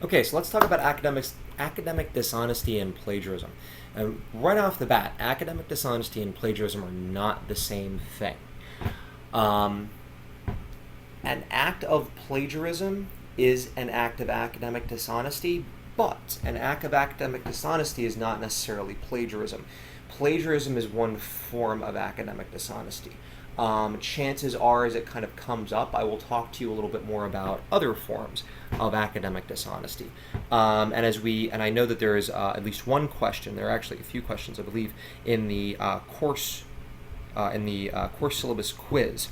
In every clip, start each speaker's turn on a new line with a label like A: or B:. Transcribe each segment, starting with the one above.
A: Okay, so let's talk about academic dishonesty and plagiarism. And right off the bat, academic dishonesty and plagiarism are not the same thing. Um, an act of plagiarism is an act of academic dishonesty, but an act of academic dishonesty is not necessarily plagiarism. Plagiarism is one form of academic dishonesty. Chances are, as it kind of comes up, I will talk to you a little bit more about other forms of academic dishonesty. And I know that there is at least one question. There are actually a few questions, I believe, in the course syllabus quiz,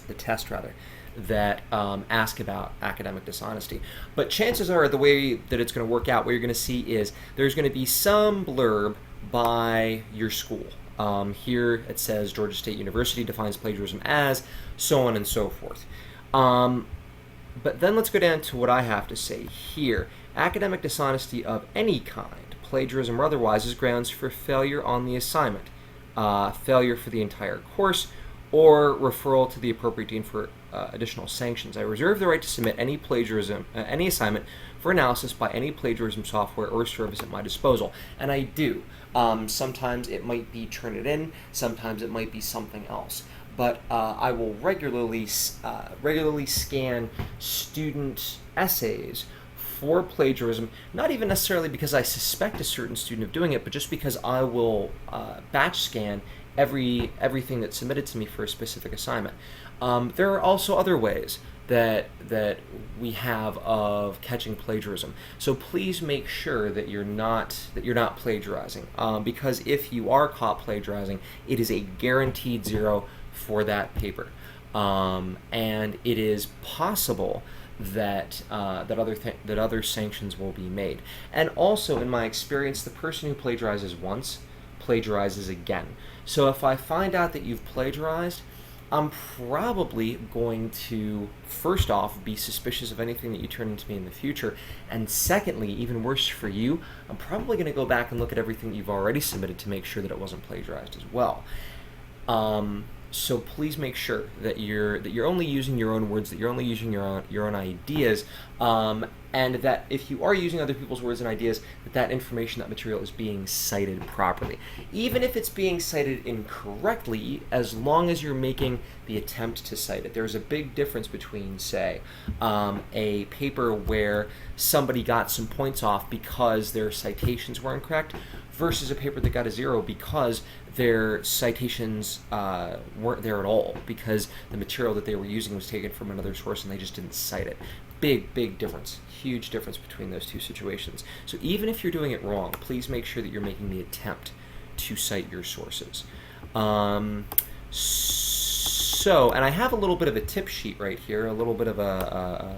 A: the test rather, that ask about academic dishonesty. But chances are, the way that it's going to work out, what you're going to see is there's going to be some blurb by your school. Here it says Georgia State University defines plagiarism as so on and so forth. But then let's go down to what I have to say here. Academic dishonesty of any kind, plagiarism or otherwise, is grounds for failure on the assignment, failure for the entire course, or referral to the appropriate dean for additional sanctions. I reserve the right to submit any assignment for analysis by any plagiarism software or service at my disposal. And I do. Sometimes it might be Turnitin, sometimes it might be something else. But I will regularly scan student essays for plagiarism, not even necessarily because I suspect a certain student of doing it, but just because I will batch scan everything that's submitted to me for a specific assignment. There are also other ways that we have of catching plagiarism. So please make sure that you're not plagiarizing, because if you are caught plagiarizing, it is a guaranteed zero for that paper, and it is possible that other sanctions will be made. And also, in my experience, the person who plagiarizes once plagiarizes again. So if I find out that you've plagiarized, I'm probably going to, first off, be suspicious of anything that you turn into me in the future. And secondly, even worse for you, I'm probably going to go back and look at everything that you've already submitted to make sure that it wasn't plagiarized as well. So please make sure that you're only using your own words, that you're only using your own ideas, and that if you are using other people's words and ideas, that information, that material is being cited properly. Even if it's being cited incorrectly, as long as you're making the attempt to cite it. There's a big difference between, say, a paper where somebody got some points off because their citations were incorrect versus a paper that got a zero because their citations weren't there at all, because the material that they were using was taken from another source and they just didn't cite it. Big difference, huge difference between those two situations. So even if you're doing it wrong, please make sure that you're making the attempt to cite your sources. And I have a little bit of a tip sheet right here, a little bit of a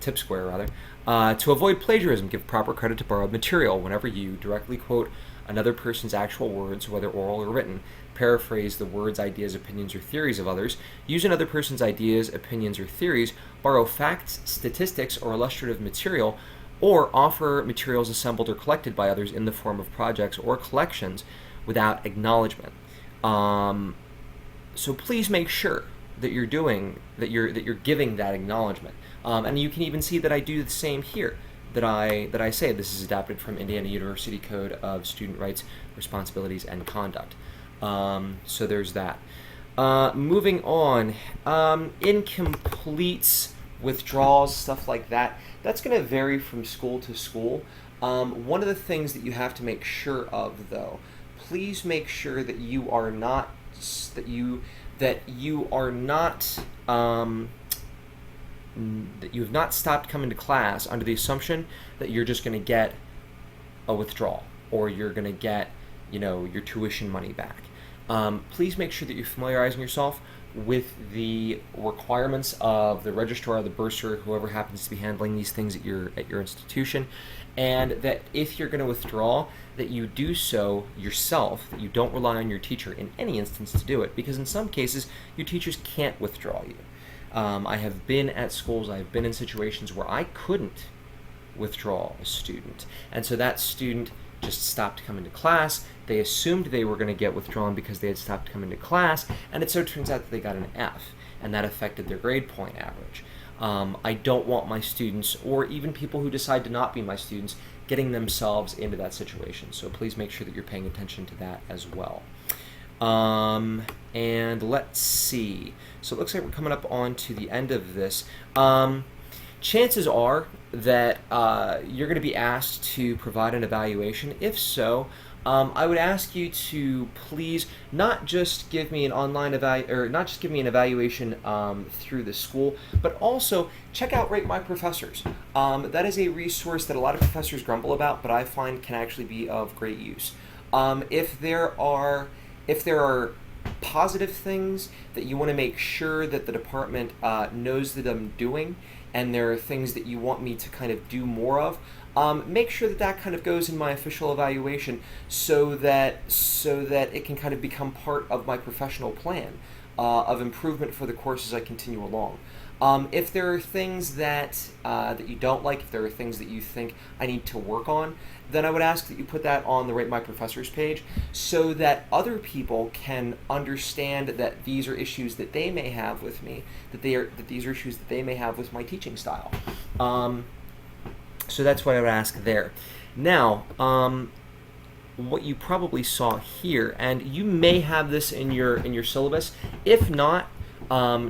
A: tip square rather. To avoid plagiarism, give proper credit to borrowed material. Whenever you directly quote another person's actual words, whether oral or written, paraphrase the words, ideas, opinions, or theories of others, use another person's ideas, opinions, or theories, borrow facts, statistics, or illustrative material, or offer materials assembled or collected by others in the form of projects or collections without acknowledgement. So please make sure that you're giving that acknowledgement. And you can even see that I do the same here. That I say this is adapted from Indiana University Code of Student Rights, Responsibilities, and Conduct. So there's that. Moving on, incompletes, withdrawals, stuff like that. That's going to vary from school to school. One of the things that you have to make sure of, though, please make sure that you are not that you have not stopped coming to class under the assumption that you're just going to get a withdrawal or you're going to get, your tuition money back. Please make sure that you're familiarizing yourself with the requirements of the registrar, the bursar, whoever happens to be handling these things at your institution, and that if you're going to withdraw, that you do so yourself, that you don't rely on your teacher in any instance to do it, because in some cases your teachers can't withdraw you. I have been at schools, I've been in situations where I couldn't withdraw a student, and so that student just stopped coming to class. They assumed they were going to get withdrawn because they had stopped coming to class, and it so turns out that they got an F, and that affected their grade point average. I don't want my students, or even people who decide to not be my students, getting themselves into that situation. So please make sure that you're paying attention to that as well. And let's see. So it looks like we're coming up on to the end of this. Chances are that you're going to be asked to provide an evaluation. If so, I would ask you to please not just give me an online evaluation through the school, but also check out Rate My Professors. That is a resource that a lot of professors grumble about, but I find can actually be of great use. If there are positive things that you want to make sure that the department knows that I'm doing, and there are things that you want me to kind of do more of, make sure that that kind of goes in my official evaluation so that it can kind of become part of my professional plan of improvement for the course as I continue along. If there are things that you don't like, if there are things that you think I need to work on, then I would ask that you put that on the Rate My Professors page so that other people can understand that these are issues that they may have with me, that these are issues that they may have with my teaching style. So that's what I would ask there. Now, what you probably saw here, and you may have this in your syllabus. If not,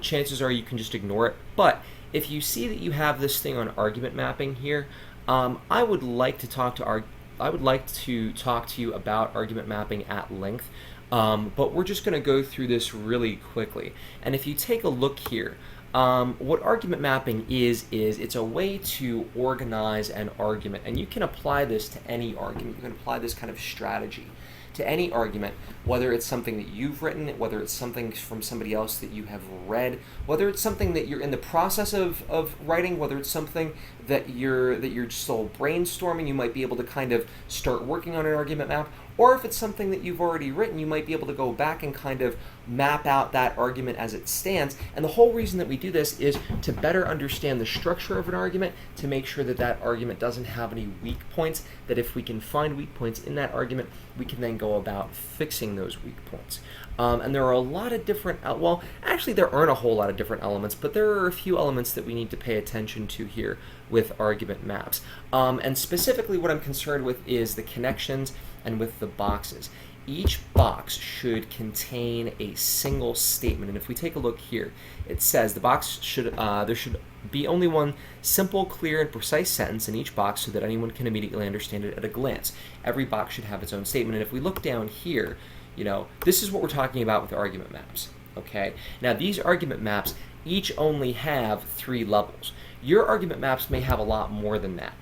A: chances are you can just ignore it. But if you see that you have this thing on argument mapping here, I would like to talk to you about argument mapping at length. But we're just going to go through this really quickly. And if you take a look here, what argument mapping is it's a way to organize an argument, and you can apply this to any argument. You can apply this kind of strategy to any argument, whether it's something that you've written, whether it's something from somebody else that you have read, whether it's something that you're in the process of writing, whether it's something that you're still brainstorming. You might be able to kind of start working on an argument map, or if it's something that you've already written, you might be able to go back and kind of map out that argument as it stands. And the whole reason that we do this is to better understand the structure of an argument, to make sure that that argument doesn't have any weak points, that if we can find weak points in that argument, we can then go about fixing those weak points. And there are a lot of different, well, actually there aren't a whole lot of different elements, but there are a few elements that we need to pay attention to here with argument maps. And specifically what I'm concerned with is the connections and with the boxes. Each box should contain a single statement. And if we take a look here, it says the box should, there should be only one simple, clear, and precise sentence in each box so that anyone can immediately understand it at a glance. Every box should have its own statement. And if we look down here, this is what we're talking about with argument maps. Okay? Now these argument maps each only have 3 levels. Your argument maps may have a lot more than that.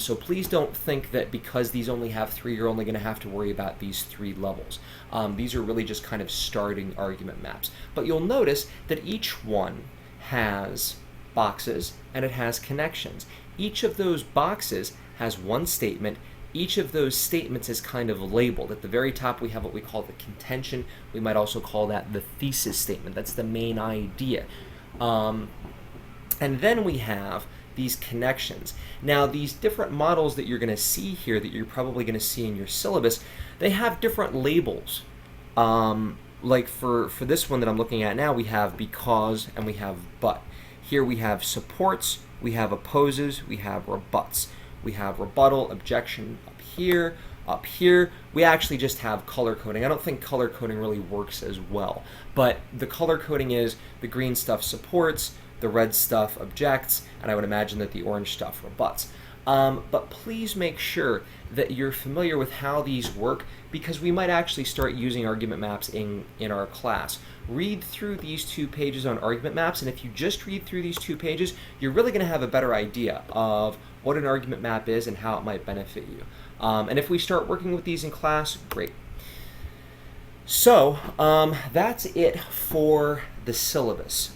A: So please don't think that because these only have 3, you're only going to have to worry about these 3 levels. These are really just kind of starting argument maps. But you'll notice that each one has boxes and it has connections. Each of those boxes has one statement. Each of those statements is kind of labeled. At the very top we have what we call the contention. We might also call that the thesis statement. That's the main idea. And then we have these connections. Now these different models that you're going to see here, that you're probably going to see in your syllabus, they have different labels. Like for this one that I'm looking at now, we have because and we have but. Here we have supports, we have opposes, we have rebuts. We have rebuttal, objection up here. Up here, we actually just have color coding. I don't think color coding really works as well, but the color coding is the green stuff supports, the red stuff objects, and I would imagine that the orange stuff rebuts. But please make sure that you're familiar with how these work, because we might actually start using argument maps in our class. Read through these 2 pages on argument maps, and if you just read through these 2 pages, you're really going to have a better idea of what an argument map is and how it might benefit you. And if we start working with these in class, great. So that's it for the syllabus.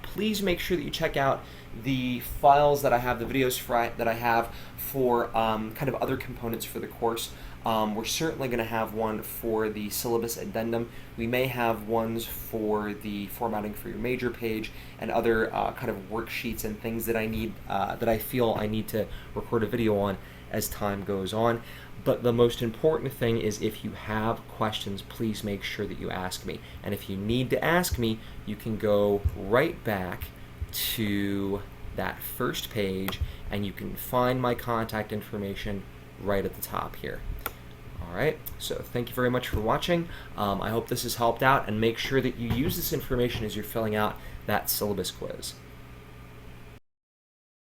A: Please make sure that you check out the files that I have, the videos that I have for kind of other components for the course. We're certainly going to have one for the syllabus addendum. We may have ones for the formatting for your major page and other kind of worksheets and things that I need, that I feel I need to record a video on as time goes on. But the most important thing is, if you have questions, please make sure that you ask me. And if you need to ask me, you can go right back to that first page, and you can find my contact information right at the top here. All right, so thank you very much for watching. I hope this has helped out, and make sure that you use this information as you're filling out that syllabus quiz.